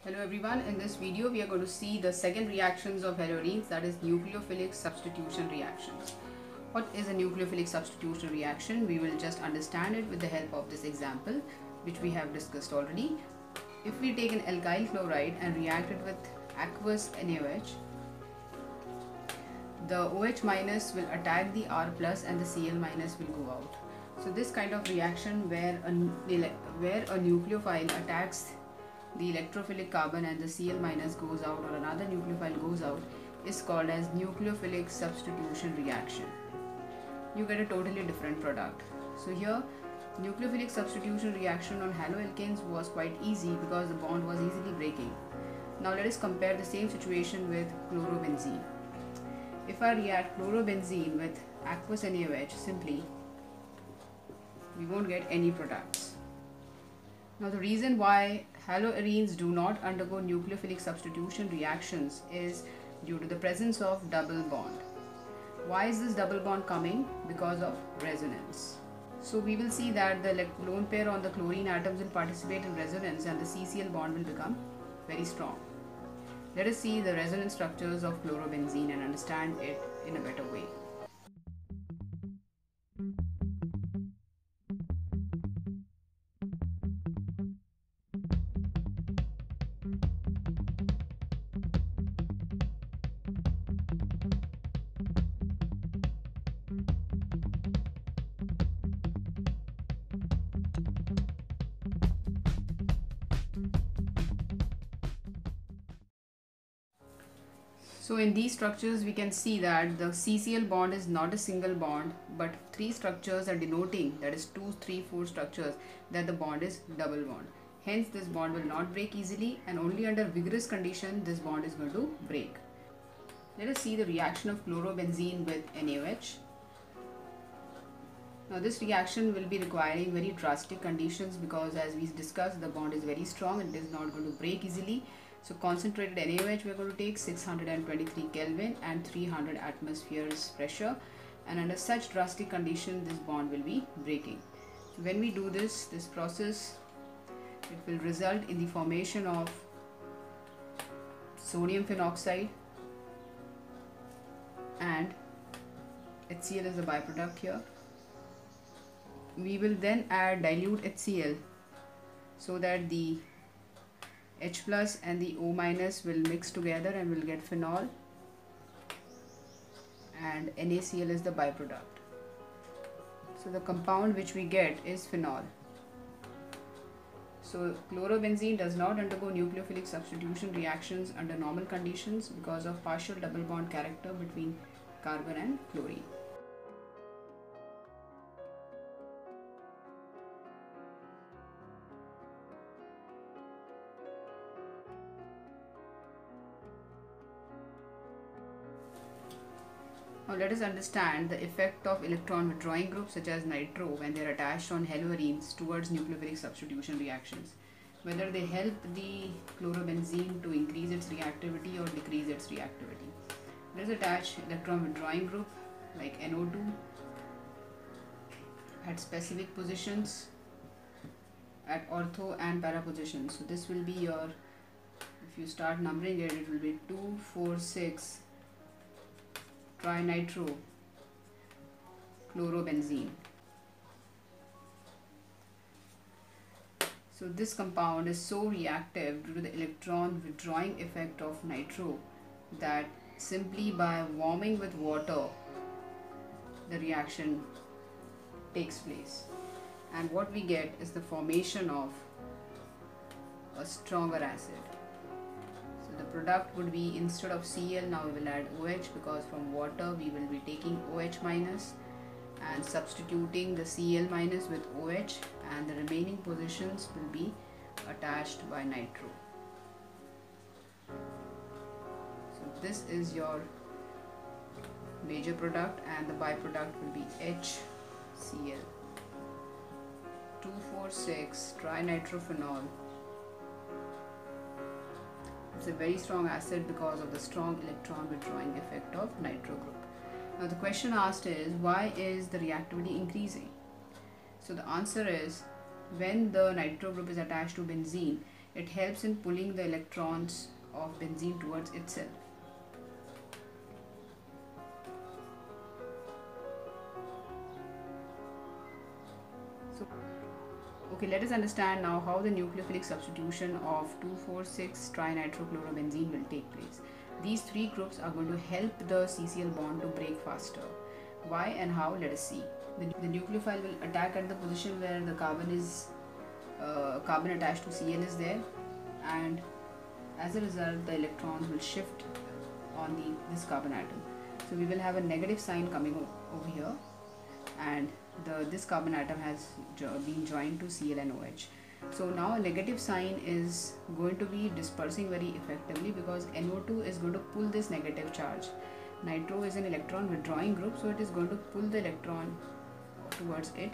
Hello everyone, in this video we are going to see the second reactions of haloarenes, that is nucleophilic substitution reactions. What is a nucleophilic substitution reaction? We will just understand it with the help of this example which we have discussed already. If we take an alkyl chloride and react it with aqueous NaOH, the OH minus will attack the R plus and the Cl minus will go out. So this kind of reaction where a nucleophile attacks the electrophilic carbon and the Cl minus goes out, or another nucleophile goes out, is called as nucleophilic substitution reaction. You get a totally different product. So here nucleophilic substitution reaction on haloalkanes was quite easy because the bond was easily breaking. Now let us compare the same situation with chlorobenzene. If I react chlorobenzene with aqueous NaOH simply, we won't get any products. Now the reason why haloarenes do not undergo nucleophilic substitution reactions is due to the presence of double bond. Why is this double bond coming? Because of resonance. So we will see that the lone pair on the chlorine atoms will participate in resonance and the CCl bond will become very strong. Let us see the resonance structures of chlorobenzene and understand it in a better way. So in these structures we can see that the CCl bond is not a single bond, but three structures are denoting, that is 2, 3, 4 structures, that the bond is double bond. Hence this bond will not break easily, and only under vigorous condition this bond is going to break. Let us see the reaction of chlorobenzene with NaOH. Now this reaction will be requiring very drastic conditions because, as we discussed, the bond is very strong and it is not going to break easily. So concentrated NaOH we are going to take 623 Kelvin and 300 atmospheres pressure, and under such drastic condition this bond will be breaking. So when we do this process, it will result in the formation of sodium phenoxide, and HCl is a byproduct here. We will then add dilute HCl so that the H plus and the O minus will mix together and will get phenol, and NaCl is the byproduct. So the compound which we get is phenol. So chlorobenzene does not undergo nucleophilic substitution reactions under normal conditions because of partial double bond character between carbon and chlorine. Now let us understand the effect of electron withdrawing groups such as nitro when they are attached on haloarenes towards nucleophilic substitution reactions. Whether they help the chlorobenzene to increase its reactivity or decrease its reactivity. Let us attach electron withdrawing group like NO2 at specific positions at ortho and para positions. So this will be your, if you start numbering it, it will be 2, 4, 6 trinitro chlorobenzene. So this compound is so reactive due to the electron withdrawing effect of nitro that simply by warming with water the reaction takes place, and what we get is the formation of a stronger acid. The product would be, instead of Cl, now we will add OH, because from water we will be taking OH minus and substituting the Cl minus with OH, and the remaining positions will be attached by nitro. So this is your major product, and the byproduct will be HCl, 2,4,6 trinitrophenol. It's a very strong acid because of the strong electron withdrawing effect of nitro group. Now the question asked is, why is the reactivity increasing? So the answer is, when the nitro group is attached to benzene, it helps in pulling the electrons of benzene towards itself. So, okay, let us understand now how the nucleophilic substitution of 2,4,6 trinitrochlorobenzene will take place. These three groups are going to help the CCl bond to break faster. Why and how? Let us see. The nucleophile will attack at the position where the carbon attached to Cl is there, and as a result the electrons will shift on this carbon atom. So we will have a negative sign coming over here, and this carbon atom has been joined to Cl and OH. So now a negative sign is going to be dispersing very effectively because NO2 is going to pull this negative charge. Nitro is an electron withdrawing group, so it is going to pull the electron towards it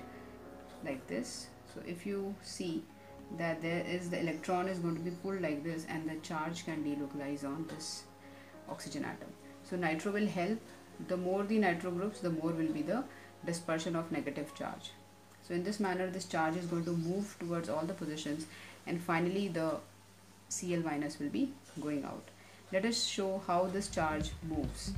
like this. So if you see that the electron is going to be pulled like this, and the charge can delocalize on this oxygen atom. So nitro will help. The more the nitro groups, the more will be the dispersion of negative charge. So in this manner, this charge is going to move towards all the positions, and finally the Cl minus will be going out. Let us show how this charge moves.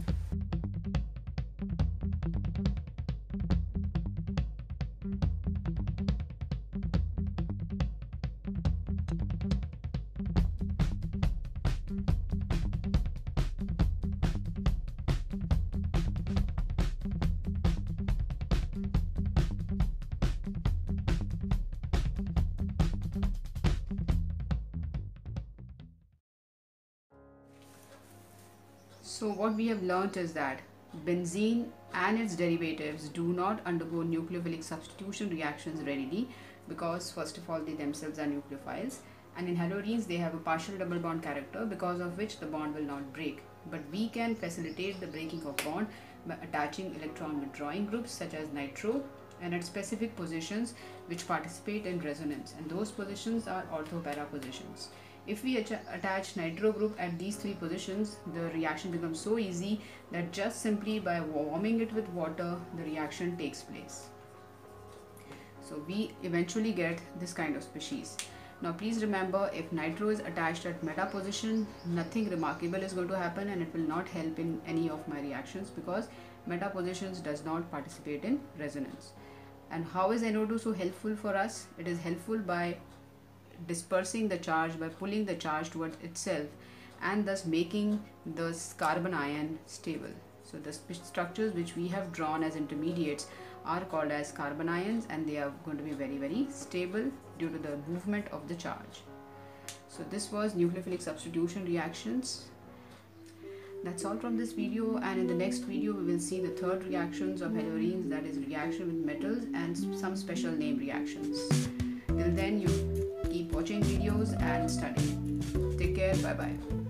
So what we have learnt is that benzene and its derivatives do not undergo nucleophilic substitution reactions readily because first of all they themselves are nucleophiles, and in halogenes they have a partial double bond character because of which the bond will not break. But we can facilitate the breaking of bond by attaching electron withdrawing groups such as nitro and at specific positions which participate in resonance, and those positions are ortho-para positions. If we attach nitro group at these three positions, the reaction becomes so easy that just simply by warming it with water, the reaction takes place. So we eventually get this kind of species. Now please remember, if nitro is attached at meta position, nothing remarkable is going to happen, and it will not help in any of my reactions because meta positions does not participate in resonance. And how is NO2 so helpful for us? It is helpful by dispersing the charge, by pulling the charge towards itself, and thus making the carbon ion stable. So the structures which we have drawn as intermediates are called as carbon ions, and they are going to be very, very stable due to the movement of the charge. So this was nucleophilic substitution reactions. That's all from this video, and in the next video we will see the third reactions of halogenes, that is reaction with metals and some special name reactions. Till then, you keep watching videos and study. Take care. Bye bye.